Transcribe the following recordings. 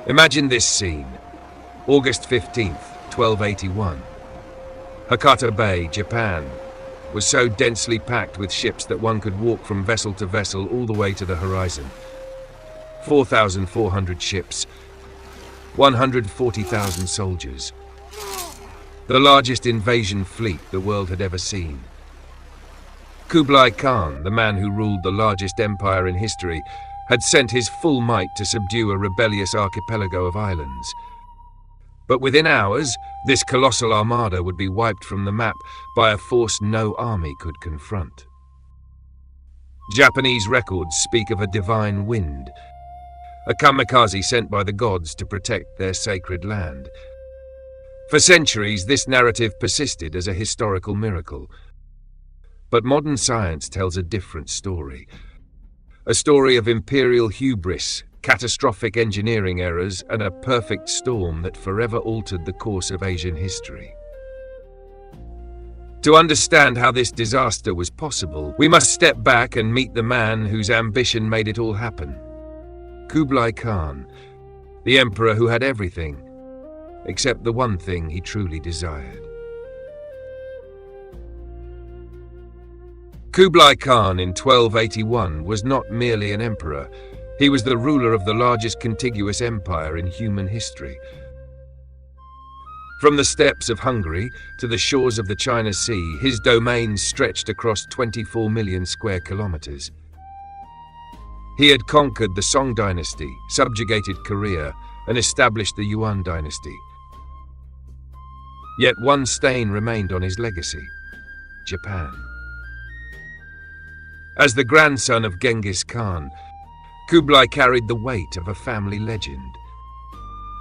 Imagine this scene. August 15th, 1281. Hakata Bay, Japan, was so densely packed with ships that one could walk from vessel to vessel all the way to the horizon. 4,400 ships, 140,000 soldiers. The largest invasion fleet the world had ever seen. Kublai Khan, the man who ruled the largest empire in history, had sent his full might to subdue a rebellious archipelago of islands. But within hours, this colossal armada would be wiped from the map by a force no army could confront. Japanese records speak of a divine wind, a kamikaze sent by the gods to protect their sacred land. For centuries, this narrative persisted as a historical miracle. But modern science tells a different story. A story of imperial hubris, catastrophic engineering errors, and a perfect storm that forever altered the course of Asian history. To understand how this disaster was possible, we must step back and meet the man whose ambition made it all happen. Kublai Khan, the emperor who had everything, except the one thing he truly desired. Kublai Khan in 1281 was not merely an emperor, he was the ruler of the largest contiguous empire in human history. From the steppes of Hungary to the shores of the China Sea, his domains stretched across 24 million square kilometers. He had conquered the Song dynasty, subjugated Korea, and established the Yuan dynasty. Yet one stain remained on his legacy: Japan. As the grandson of Genghis Khan, Kublai carried the weight of a family legend.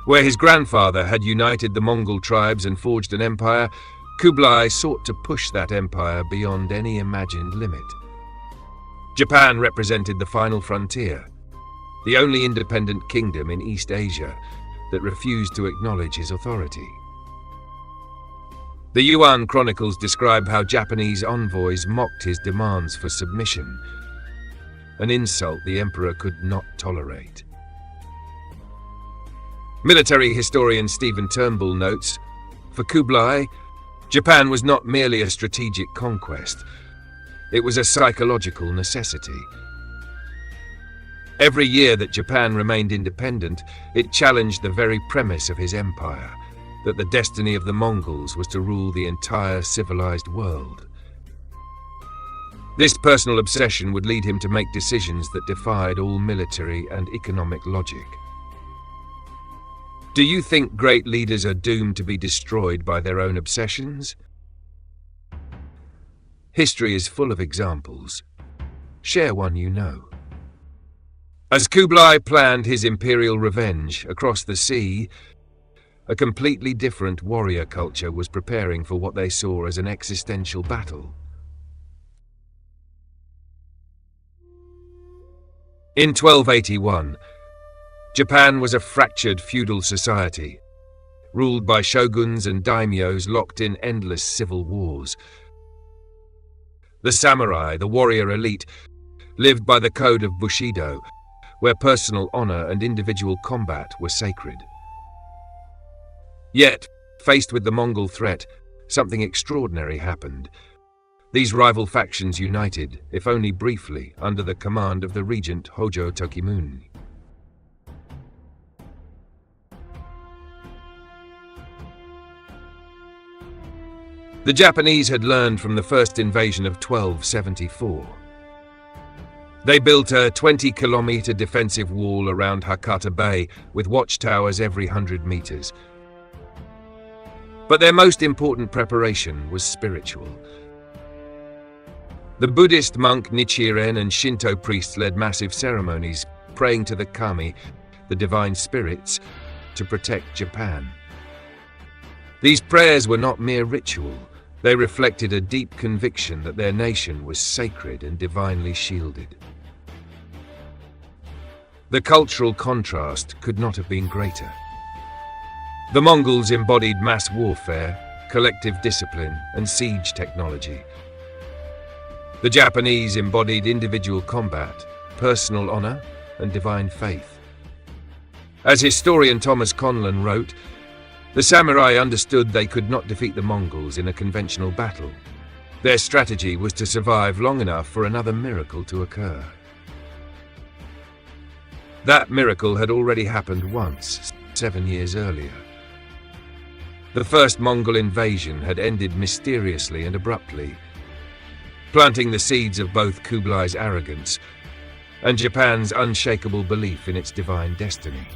Where his grandfather had united the Mongol tribes and forged an empire, Kublai sought to push that empire beyond any imagined limit. Japan represented the final frontier, the only independent kingdom in East Asia that refused to acknowledge his authority. The Yuan chronicles describe how Japanese envoys mocked his demands for submission, an insult the emperor could not tolerate. Military historian Stephen Turnbull notes, for Kublai, Japan was not merely a strategic conquest, it was a psychological necessity. Every year that Japan remained independent, it challenged the very premise of his empire, that the destiny of the Mongols was to rule the entire civilized world. This personal obsession would lead him to make decisions that defied all military and economic logic. Do you think great leaders are doomed to be destroyed by their own obsessions? History is full of examples. Share one you know. As Kublai planned his imperial revenge across the sea, a completely different warrior culture was preparing for what they saw as an existential battle. In 1281, Japan was a fractured feudal society, ruled by shoguns and daimyos locked in endless civil wars. The samurai, the warrior elite, lived by the code of Bushido, where personal honor and individual combat were sacred. Yet, faced with the Mongol threat, something extraordinary happened. These rival factions united, if only briefly, under the command of the regent Hojo Tokimune. The Japanese had learned from the first invasion of 1274. They built a 20-kilometer defensive wall around Hakata Bay with watchtowers every 100 meters. But their most important preparation was spiritual. The Buddhist monk Nichiren and Shinto priests led massive ceremonies, praying to the kami, the divine spirits, to protect Japan. These prayers were not mere ritual. They reflected a deep conviction that their nation was sacred and divinely shielded. The cultural contrast could not have been greater. The Mongols embodied mass warfare, collective discipline, and siege technology. The Japanese embodied individual combat, personal honor, and divine faith. As historian Thomas Conlon wrote, the samurai understood they could not defeat the Mongols in a conventional battle. Their strategy was to survive long enough for another miracle to occur. That miracle had already happened once, 7 years earlier. The first Mongol invasion had ended mysteriously and abruptly, planting the seeds of both Kublai's arrogance and Japan's unshakable belief in its divine destiny.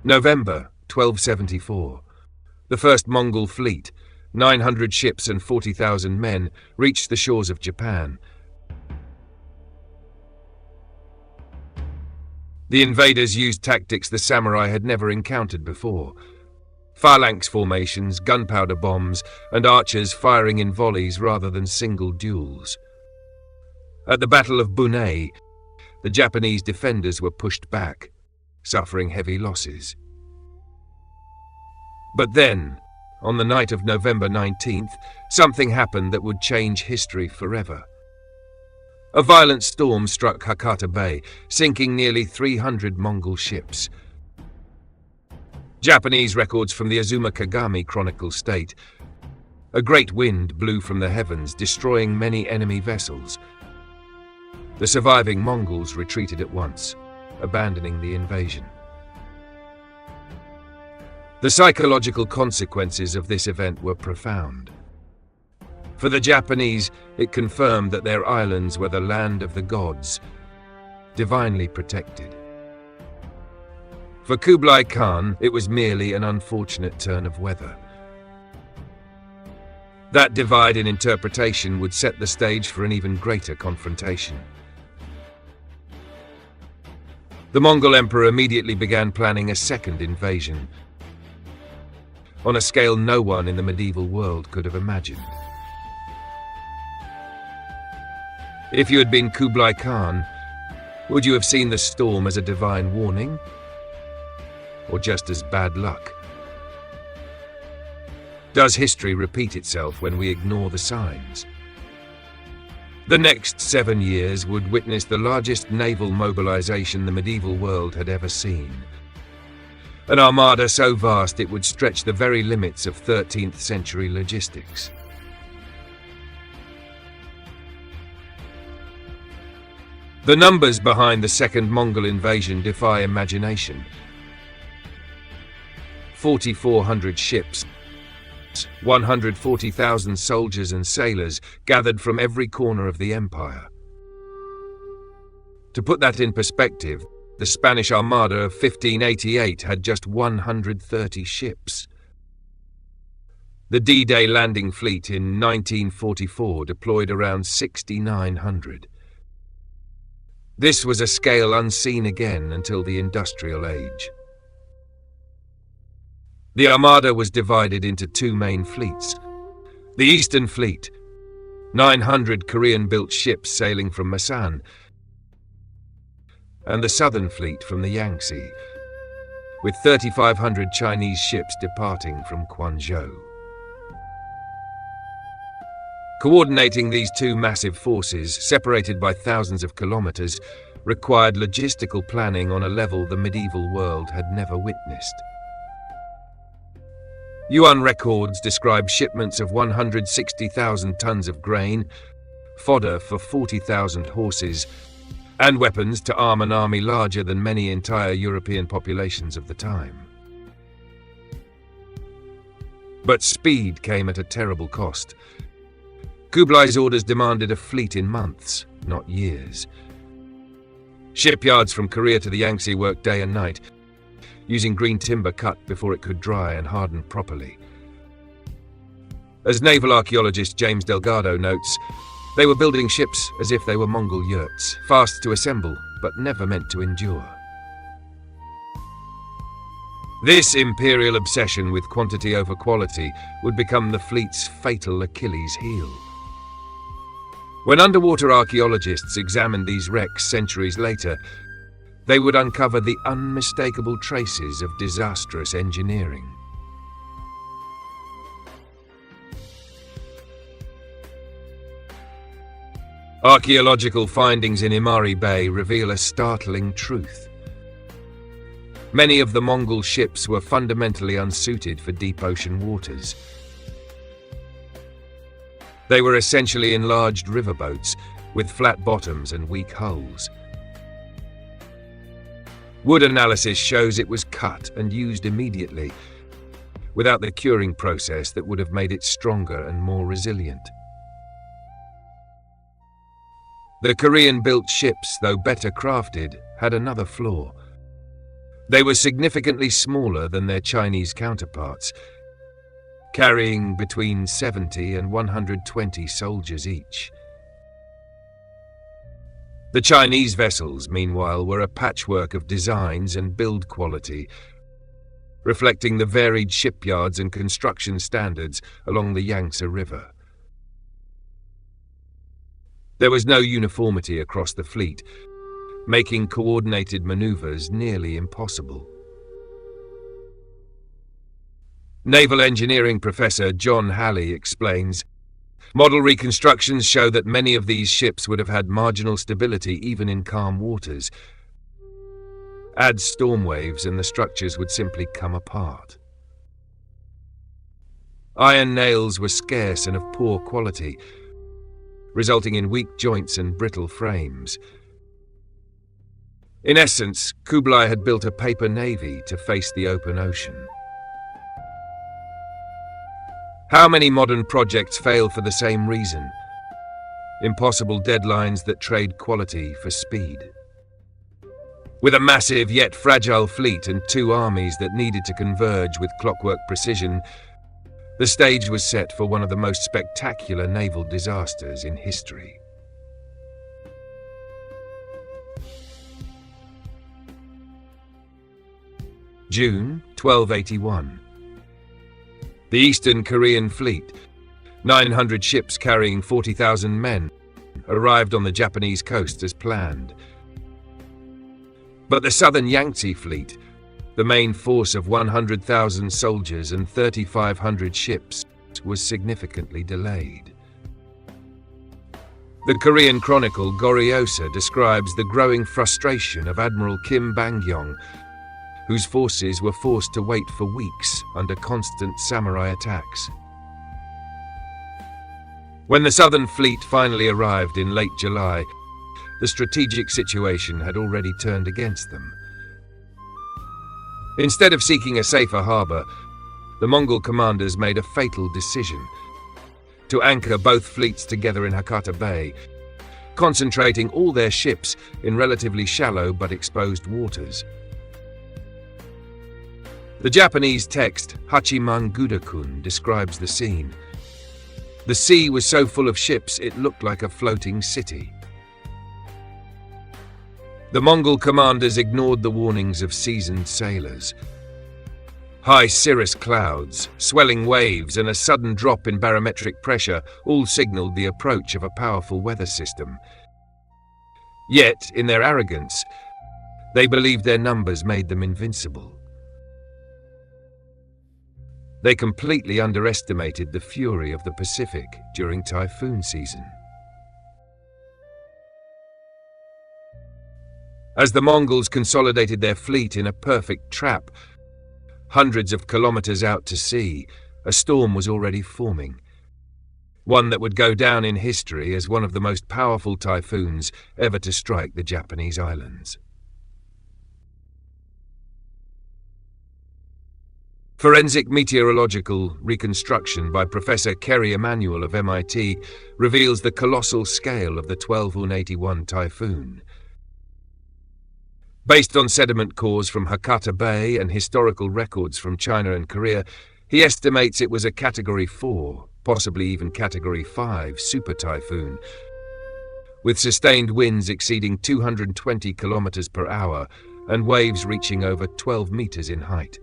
November 1274. The first Mongol fleet, 900 ships and 40,000 men, reached the shores of Japan. The invaders used tactics the samurai had never encountered before. Phalanx formations, gunpowder bombs, and archers firing in volleys rather than single duels. At the Battle of Bunei, the Japanese defenders were pushed back, suffering heavy losses. But then, on the night of November 19th, something happened that would change history forever. A violent storm struck Hakata Bay, sinking nearly 300 Mongol ships. Japanese records from the Azuma Kagami Chronicle state, a great wind blew from the heavens, destroying many enemy vessels. The surviving Mongols retreated at once, abandoning the invasion. The psychological consequences of this event were profound. For the Japanese, it confirmed that their islands were the land of the gods, divinely protected. For Kublai Khan, it was merely an unfortunate turn of weather. That divide in interpretation would set the stage for an even greater confrontation. The Mongol emperor immediately began planning a second invasion, on a scale no one in the medieval world could have imagined. If you had been Kublai Khan, would you have seen the storm as a divine warning, or just as bad luck? Does history repeat itself when we ignore the signs? The next 7 years would witness the largest naval mobilization the medieval world had ever seen. An armada so vast it would stretch the very limits of 13th century logistics. The numbers behind the second Mongol invasion defy imagination. 4,400 ships, 140,000 soldiers and sailors gathered from every corner of the empire. To put that in perspective, the Spanish Armada of 1588 had just 130 ships. The D-Day landing fleet in 1944 deployed around 6,900. This was a scale unseen again until the Industrial Age. The Armada was divided into two main fleets. The Eastern Fleet, 900 Korean-built ships sailing from Masan, and the Southern Fleet from the Yangtze, with 3,500 Chinese ships departing from Quanzhou. Coordinating these two massive forces, separated by thousands of kilometers, required logistical planning on a level the medieval world had never witnessed. Yuan records describe shipments of 160,000 tons of grain, fodder for 40,000 horses, and weapons to arm an army larger than many entire European populations of the time. But speed came at a terrible cost. Kublai's orders demanded a fleet in months, not years. Shipyards from Korea to the Yangtze worked day and night, using green timber cut before it could dry and harden properly. As naval archaeologist James Delgado notes, they were building ships as if they were Mongol yurts, fast to assemble, but never meant to endure. This imperial obsession with quantity over quality would become the fleet's fatal Achilles heel. When underwater archaeologists examined these wrecks centuries later, they would uncover the unmistakable traces of disastrous engineering. Archaeological findings in Imari Bay reveal a startling truth. Many of the Mongol ships were fundamentally unsuited for deep ocean waters. They were essentially enlarged riverboats with flat bottoms and weak hulls. Wood analysis shows it was cut and used immediately, without the curing process that would have made it stronger and more resilient. The Korean-built ships, though better crafted, had another flaw. They were significantly smaller than their Chinese counterparts, carrying between 70 and 120 soldiers each. The Chinese vessels, meanwhile, were a patchwork of designs and build quality, reflecting the varied shipyards and construction standards along the Yangtze River. There was no uniformity across the fleet, making coordinated maneuvers nearly impossible. Naval engineering professor John Halley explains, "Model reconstructions show that many of these ships would have had marginal stability even in calm waters. Add storm waves and the structures would simply come apart." Iron nails were scarce and of poor quality, resulting in weak joints and brittle frames. In essence, Kublai had built a paper navy to face the open ocean. How many modern projects fail for the same reason? Impossible deadlines that trade quality for speed. With a massive yet fragile fleet and two armies that needed to converge with clockwork precision, the stage was set for one of the most spectacular naval disasters in history. June 1281. The Eastern Korean fleet, 900 ships carrying 40,000 men, arrived on the Japanese coast as planned. But the Southern Yangtze fleet, the main force of 100,000 soldiers and 3,500 ships, was significantly delayed. The Korean chronicle Goryeosa describes the growing frustration of Admiral Kim Bang-yong, whose forces were forced to wait for weeks under constant samurai attacks. When the Southern fleet finally arrived in late July, the strategic situation had already turned against them. Instead of seeking a safer harbour, the Mongol commanders made a fatal decision: to anchor both fleets together in Hakata Bay, concentrating all their ships in relatively shallow but exposed waters. The Japanese text Hachiman Gudakun describes the scene. The sea was so full of ships it looked like a floating city. The Mongol commanders ignored the warnings of seasoned sailors. High cirrus clouds, swelling waves, and a sudden drop in barometric pressure all signaled the approach of a powerful weather system. Yet, in their arrogance, they believed their numbers made them invincible. They completely underestimated the fury of the Pacific during typhoon season. As the Mongols consolidated their fleet in a perfect trap, hundreds of kilometers out to sea, a storm was already forming. One that would go down in history as one of the most powerful typhoons ever to strike the Japanese islands. Forensic meteorological reconstruction by Professor Kerry Emanuel of MIT reveals the colossal scale of the Typhoon 81 typhoon. Based on sediment cores from Hakata Bay and historical records from China and Korea, he estimates it was a Category 4, possibly even Category 5 super typhoon, with sustained winds exceeding 220 kilometers per hour and waves reaching over 12 meters in height.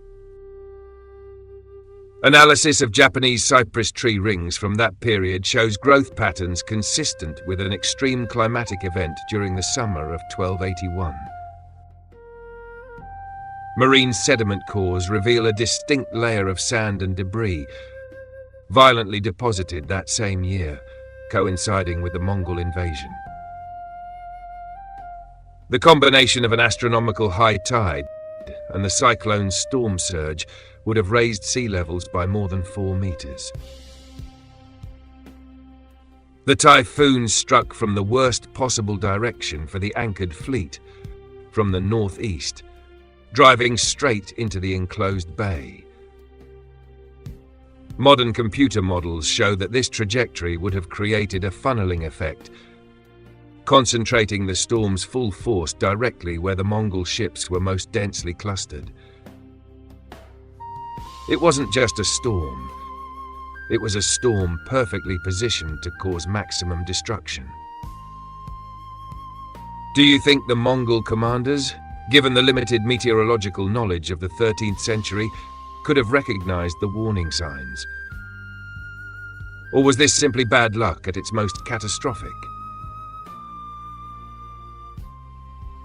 Analysis of Japanese cypress tree rings from that period shows growth patterns consistent with an extreme climatic event during the summer of 1281. Marine sediment cores reveal a distinct layer of sand and debris, violently deposited that same year, coinciding with the Mongol invasion. The combination of an astronomical high tide and the cyclone's storm surge would have raised sea levels by more than 4 meters. The Typhoon struck from the worst possible direction for the anchored fleet, from the northeast, driving straight into the enclosed bay. Modern computer models show that this trajectory would have created a funneling effect, concentrating the storm's full force directly where the Mongol ships were most densely clustered. It wasn't just a storm. It was a storm perfectly positioned to cause maximum destruction. Do you think the Mongol commanders, given the limited meteorological knowledge of the 13th century, could have recognized the warning signs? Or was this simply bad luck at its most catastrophic?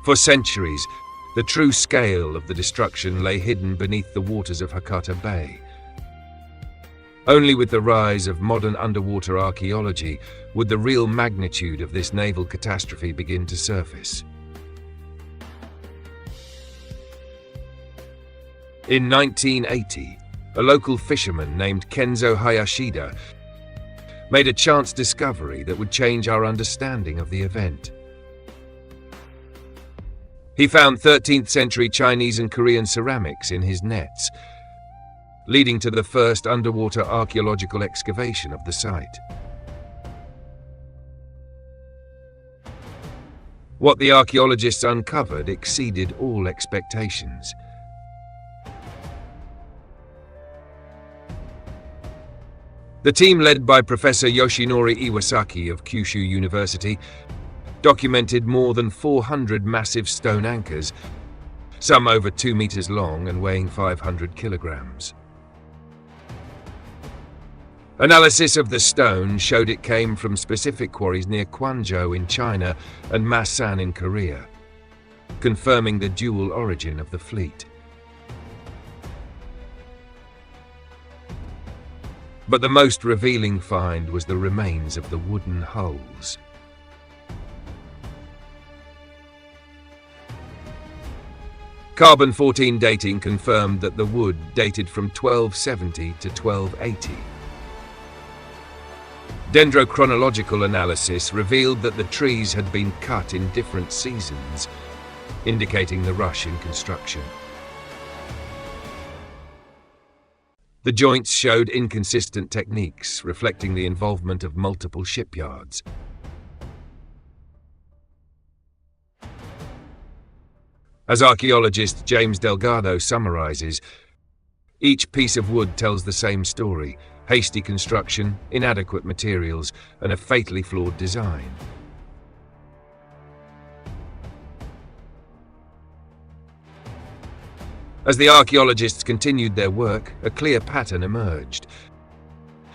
For centuries, the true scale of the destruction lay hidden beneath the waters of Hakata Bay. Only with the rise of modern underwater archaeology would the real magnitude of this naval catastrophe begin to surface. In 1980, a local fisherman named Kenzo Hayashida made a chance discovery that would change our understanding of the event. He found 13th century Chinese and Korean ceramics in his nets, leading to the first underwater archaeological excavation of the site. What the archaeologists uncovered exceeded all expectations. The team, led by Professor Yoshinori Iwasaki of Kyushu University, documented more than 400 massive stone anchors, some over 2 meters long and weighing 500 kilograms. Analysis of the stone showed it came from specific quarries near Kwanzhou in China and Masan in Korea, confirming the dual origin of the fleet. But the most revealing find was the remains of the wooden hulls. Carbon-14 dating confirmed that the wood dated from 1270 to 1280. Dendrochronological analysis revealed that the trees had been cut in different seasons, indicating the rush in construction. The joints showed inconsistent techniques, reflecting the involvement of multiple shipyards. As archaeologist James Delgado summarizes, each piece of wood tells the same story: hasty construction, inadequate materials, and a fatally flawed design. As the archaeologists continued their work, a clear pattern emerged.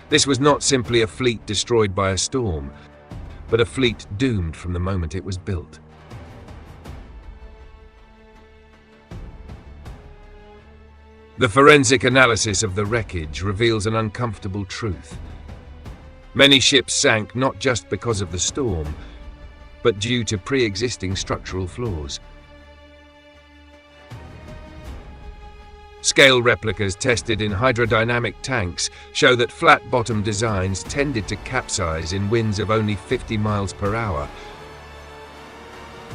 This was not simply a fleet destroyed by a storm, but a fleet doomed from the moment it was built. The forensic analysis of the wreckage reveals an uncomfortable truth. Many ships sank not just because of the storm, but due to pre-existing structural flaws. Scale replicas tested in hydrodynamic tanks show that flat-bottom designs tended to capsize in winds of only 50 miles per hour,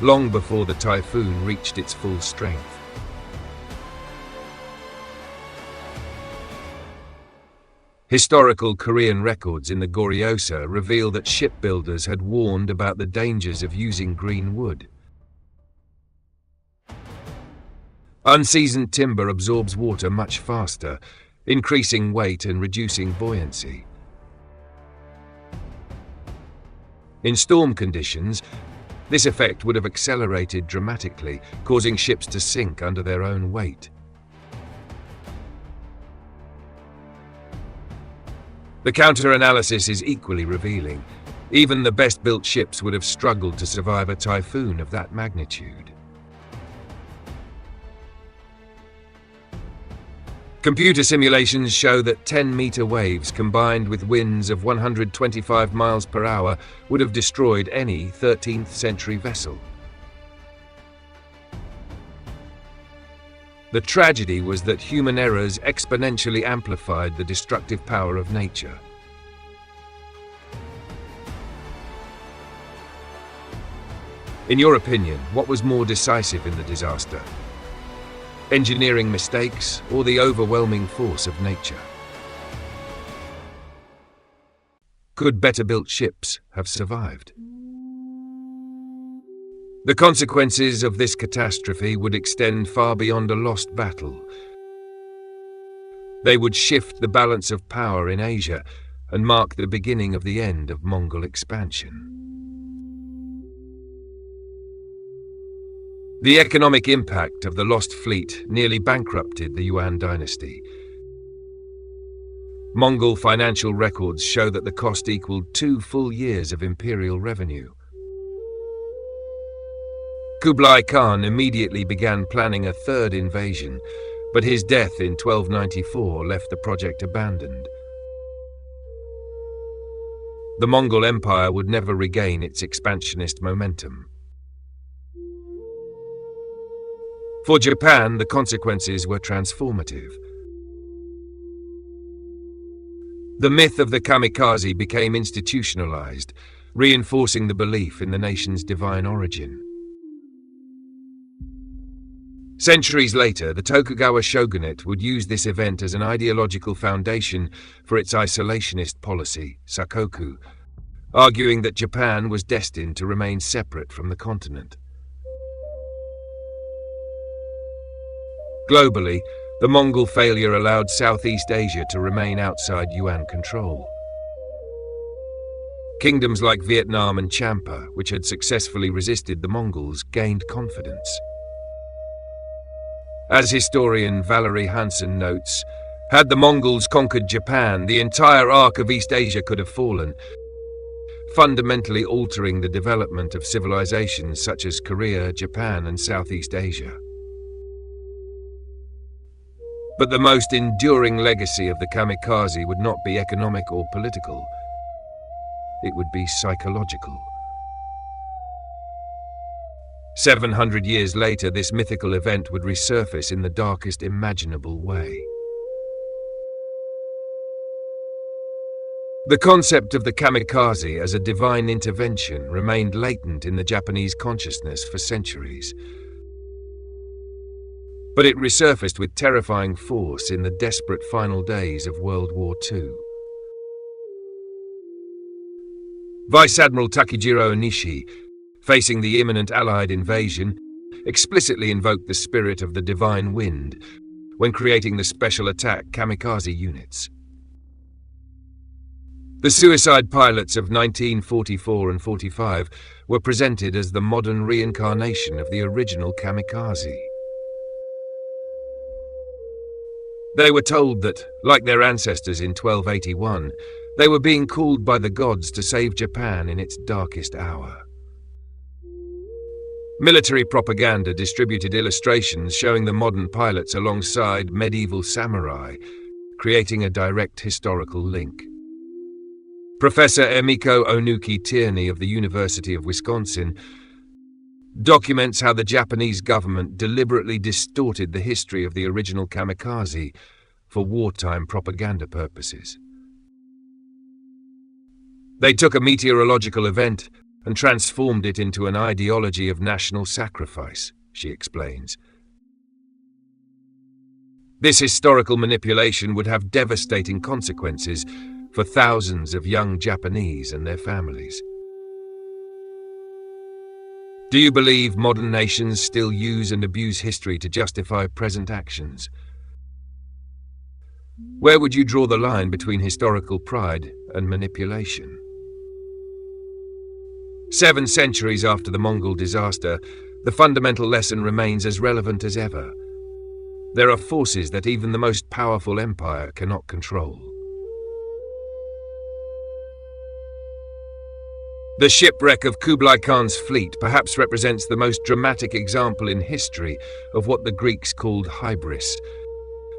long before the Typhoon reached its full strength. Historical Korean records in the Goryeosa reveal that shipbuilders had warned about the dangers of using green wood. Unseasoned timber absorbs water much faster, increasing weight and reducing buoyancy. In storm conditions, this effect would have accelerated dramatically, causing ships to sink under their own weight. The counter-analysis is equally revealing. Even the best-built ships would have struggled to survive a typhoon of that magnitude. Computer simulations show that 10-meter waves combined with winds of 125 miles per hour would have destroyed any 13th century vessel. The tragedy was that human errors exponentially amplified the destructive power of nature. In your opinion, what was more decisive in the disaster? Engineering mistakes or the overwhelming force of nature? Could better-built ships have survived? The consequences of this catastrophe would extend far beyond a lost battle. They would shift the balance of power in Asia and mark the beginning of the end of Mongol expansion. The economic impact of the lost fleet nearly bankrupted the Yuan dynasty. Mongol financial records show that the cost equaled 2 full years of imperial revenue. Kublai Khan immediately began planning a third invasion, but his death in 1294 left the project abandoned. The Mongol Empire would never regain its expansionist momentum. For Japan, the consequences were transformative. The myth of the kamikaze became institutionalized, reinforcing the belief in the nation's divine origin. Centuries later, the Tokugawa shogunate would use this event as an ideological foundation for its isolationist policy, sakoku, arguing that Japan was destined to remain separate from the continent. Globally, the Mongol failure allowed Southeast Asia to remain outside Yuan control. Kingdoms like Vietnam and Champa, which had successfully resisted the Mongols, gained confidence. As historian Valerie Hansen notes, had the Mongols conquered Japan, the entire arc of East Asia could have fallen, fundamentally altering the development of civilizations such as Korea, Japan, and Southeast Asia. But the most enduring legacy of the kamikaze would not be economic or political. It would be psychological. 700 years later, this mythical event would resurface in the darkest imaginable way. The concept of the kamikaze as a divine intervention remained latent in the Japanese consciousness for centuries. But it resurfaced with terrifying force in the desperate final days of World War II. Vice Admiral Takejiro Onishi, facing the imminent Allied invasion, explicitly invoked the spirit of the divine wind when creating the special attack kamikaze units. The suicide pilots of 1944 and 45 were presented as the modern reincarnation of the original kamikaze. They were told that, like their ancestors in 1281, they were being called by the gods to save Japan in its darkest hour. Military propaganda distributed illustrations showing the modern pilots alongside medieval samurai, creating a direct historical link. Professor Emiko Onuki Tierney of the University of Wisconsin documents how the Japanese government deliberately distorted the history of the original kamikaze for wartime propaganda purposes. They took a meteorological event and transformed it into an ideology of national sacrifice, she explains. This historical manipulation would have devastating consequences for thousands of young Japanese and their families. Do you believe modern nations still use and abuse history to justify present actions? Where would you draw the line between historical pride and manipulation? 7 centuries after the Mongol disaster, the fundamental lesson remains as relevant as ever. There are forces that even the most powerful empire cannot control. The shipwreck of Kublai Khan's fleet perhaps represents the most dramatic example in history of what the Greeks called hybris,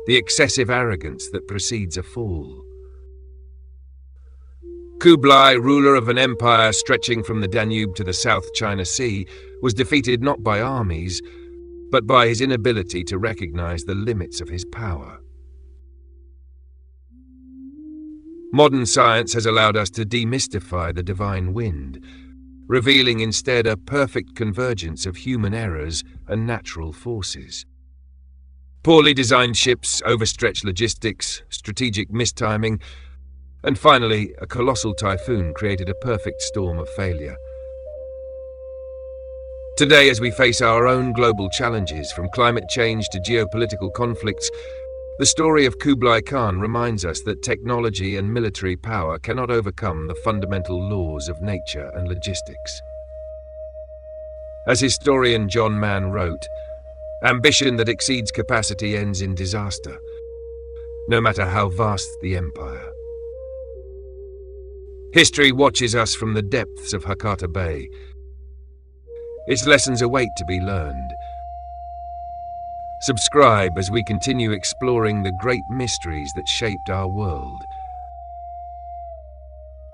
the excessive arrogance that precedes a fall. Kublai, ruler of an empire stretching from the Danube to the South China Sea, was defeated not by armies, but by his inability to recognize the limits of his power. Modern science has allowed us to demystify the divine wind, revealing instead a perfect convergence of human errors and natural forces. Poorly designed ships, overstretched logistics, strategic mistiming, and finally, a colossal typhoon created a perfect storm of failure. Today, as we face our own global challenges, from climate change to geopolitical conflicts, the story of Kublai Khan reminds us that technology and military power cannot overcome the fundamental laws of nature and logistics. As historian John Mann wrote, "Ambition that exceeds capacity ends in disaster, no matter how vast the empire." History watches us from the depths of Hakata Bay. Its lessons await to be learned. Subscribe as we continue exploring the great mysteries that shaped our world.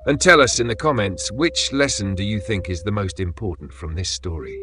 And tell us in the comments, which lesson do you think is the most important from this story?